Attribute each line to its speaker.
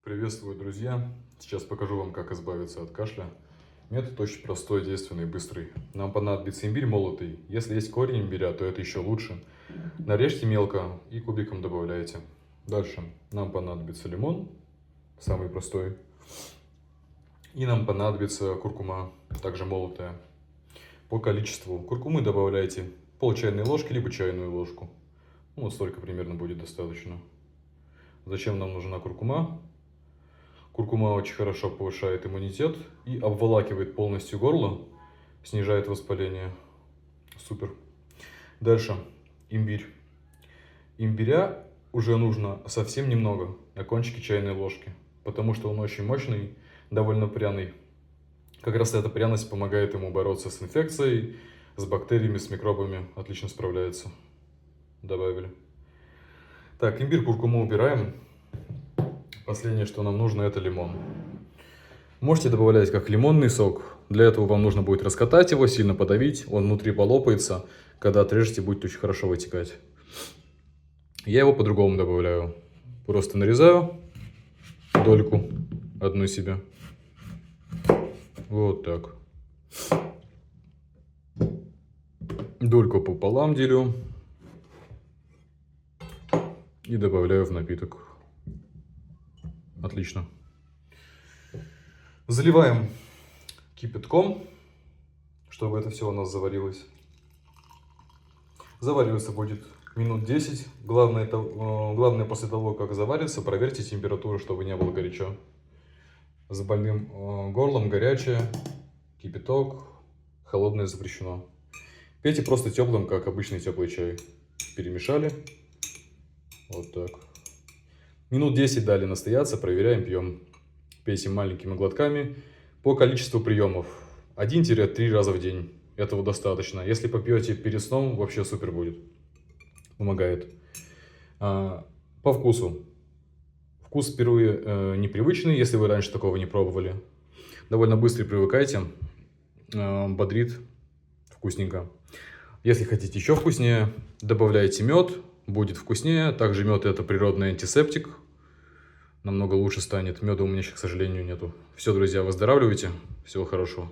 Speaker 1: Приветствую, друзья! Сейчас покажу вам, как избавиться от кашля. Метод очень простой, действенный, быстрый. Нам понадобится имбирь молотый. Если есть корень имбиря, то это еще лучше. Нарежьте мелко и кубиком добавляйте. Дальше нам понадобится лимон, самый простой. И нам понадобится куркума, также молотая. По количеству куркумы добавляйте пол чайной ложки, либо чайную ложку. Вот столько примерно будет достаточно. Зачем нам нужна куркума? Куркума очень хорошо повышает иммунитет и обволакивает полностью горло, снижает воспаление. Супер. Дальше имбирь. Имбиря уже нужно совсем немного, на кончике чайной ложки, потому что он очень мощный, довольно пряный. Как раз эта пряность помогает ему бороться с инфекцией, с бактериями, с микробами. Отлично справляется. Добавили. Так, имбирь, куркуму убираем. Последнее, что нам нужно, это лимон. Можете добавлять как лимонный сок. Для этого вам нужно будет раскатать его, сильно подавить. Он внутри полопается. Когда отрежете, будет очень хорошо вытекать. Я его по-другому добавляю. Просто нарезаю дольку одну себе. Вот так. Дольку пополам делю. И добавляю в напиток. Отлично. Заливаем кипятком, чтобы это все у нас заварилось. Завариваться будет минут 10. Главное после того, как заварится, проверьте температуру, чтобы не было горячо. С больным горлом горячее, кипяток, холодное запрещено. Пейте просто теплым, как обычный теплый чай. Перемешали. Вот так. Минут 10 дали настояться, проверяем, пьем. Пейте маленькими глотками по количеству приемов. 1-3 раза в день. Этого достаточно. Если попьете перед сном, вообще супер будет. Помогает. По вкусу. Вкус впервые непривычный, если вы раньше такого не пробовали. Довольно быстро привыкайте. Бодрит. Вкусненько. Если хотите еще вкуснее, добавляйте мед. Будет вкуснее. Также мед — это природный антисептик. Намного лучше станет. Меда у меня, к сожалению, нету. Все, друзья, выздоравливайте. Всего хорошего.